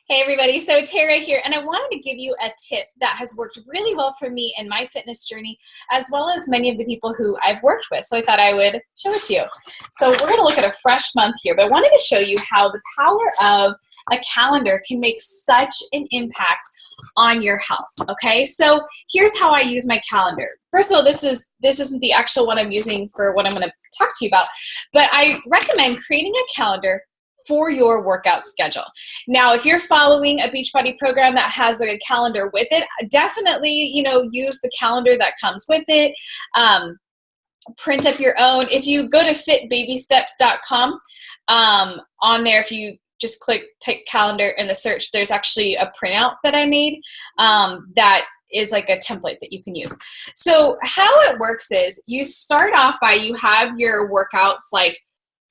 Hey everybody, so Tara here, and I wanted to give you a tip that has worked really well for me in my fitness journey, as well as many of the people who I've worked with, so I thought I would show it to you. So we're going to look at a fresh month here, but I wanted to show you how the power of a calendar can make such an impact on your health, okay? So here's how I use my calendar. First of all, this isn't the actual one I'm using for what I'm going to talk to you about, but I recommend creating a calendar for your workout schedule. Now, if you're following a Beachbody program that has a calendar with it, definitely, use the calendar that comes with it. Print up your own. If you go to fitbabysteps.com, on there, if you just take calendar in the search, there's actually a printout that I made that is like a template that you can use. So how it works is you start off by you have your workouts like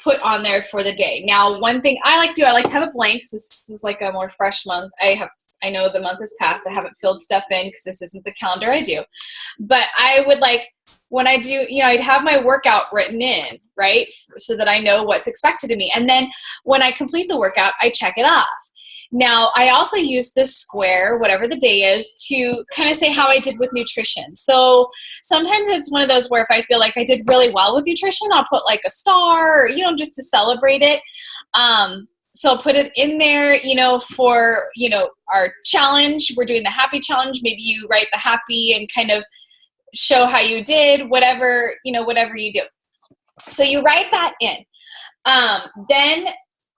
put on there for the day. Now, one thing I like to have a blank. This is like a more fresh month. I know the month has passed. I haven't filled stuff in because this isn't the calendar I do. But I would when I do, I'd have my workout written in, right? So that I know what's expected of me. And then when I complete the workout, I check it off. Now, I also use this square, whatever the day is, to kind of say how I did with nutrition. So sometimes it's one of those where if I feel like I did really well with nutrition, I'll put like a star, just to celebrate it. So I'll put it in there, for, our challenge. We're doing the happy challenge. Maybe you write the happy and kind of show how you did, whatever you do. So you write that in. Then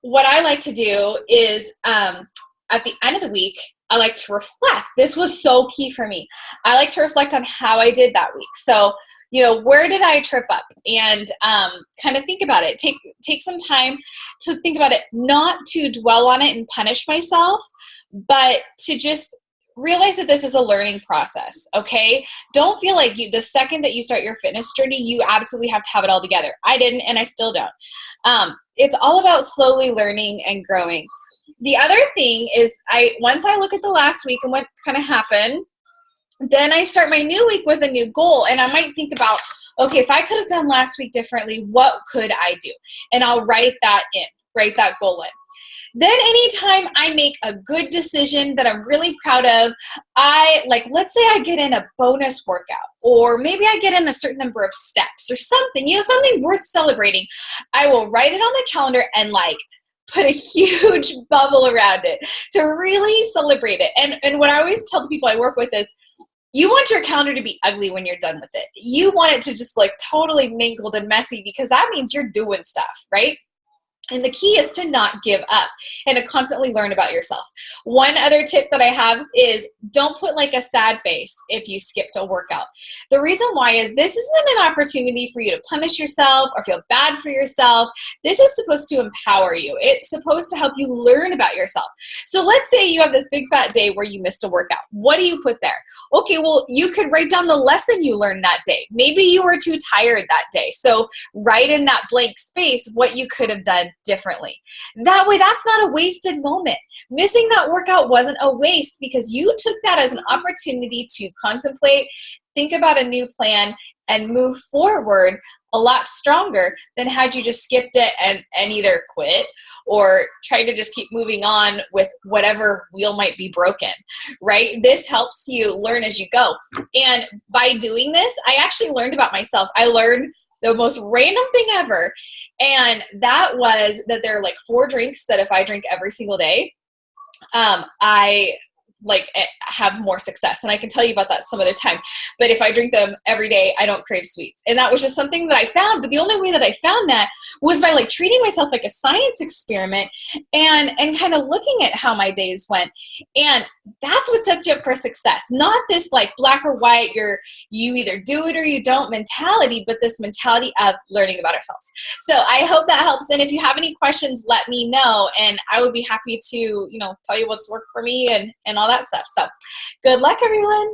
what I like to do is at the end of the week, I like to reflect. This was so key for me. I like to reflect on how I did that week. So, where did I trip up? And kind of think about it. Take some time to think about it, not to dwell on it and punish myself, but to just realize that this is a learning process, okay? Don't feel like the second that you start your fitness journey, you absolutely have to have it all together. I didn't, and I still don't. It's all about slowly learning and growing. The other thing is once I look at the last week and what kind of happened, then I start my new week with a new goal, and I might think about, okay, if I could have done last week differently, what could I do? And I'll write that goal in. Then anytime I make a good decision that I'm really proud of, let's say I get in a bonus workout, or maybe I get in a certain number of steps or something, something worth celebrating, I will write it on my calendar and put a huge bubble around it to really celebrate it. And what I always tell the people I work with is, you want your calendar to be ugly when you're done with it. You want it to just totally mangled and messy, because that means you're doing stuff, right? And the key is to not give up and to constantly learn about yourself. One other tip that I have is don't put a sad face if you skipped a workout. The reason why is this isn't an opportunity for you to punish yourself or feel bad for yourself. This is supposed to empower you. It's supposed to help you learn about yourself. So let's say you have this big fat day where you missed a workout. What do you put there? Okay, well, you could write down the lesson you learned that day. Maybe you were too tired that day. So write in that blank space what you could have done differently. That way, that's not a wasted moment. Missing that workout wasn't a waste, because you took that as an opportunity to contemplate, think about a new plan, and move forward a lot stronger than had you just skipped it and either quit or try to just keep moving on with whatever wheel might be broken, right? This helps you learn as you go. And by doing this, I actually learned about myself. I learned the most random thing ever. And that was that there are 4 drinks that if I drink every single day, I have more success. And I can tell you about that some other time. But if I drink them every day, I don't crave sweets. And that was just something that I found. But the only way that I found that was by treating myself like a science experiment and kind of looking at how my days went. And that's what sets you up for success. Not this black or white, you either do it or you don't mentality, but this mentality of learning about ourselves. So I hope that helps. And if you have any questions, let me know. And I would be happy to, tell you what's worked for me and all that stuff. So good luck, everyone.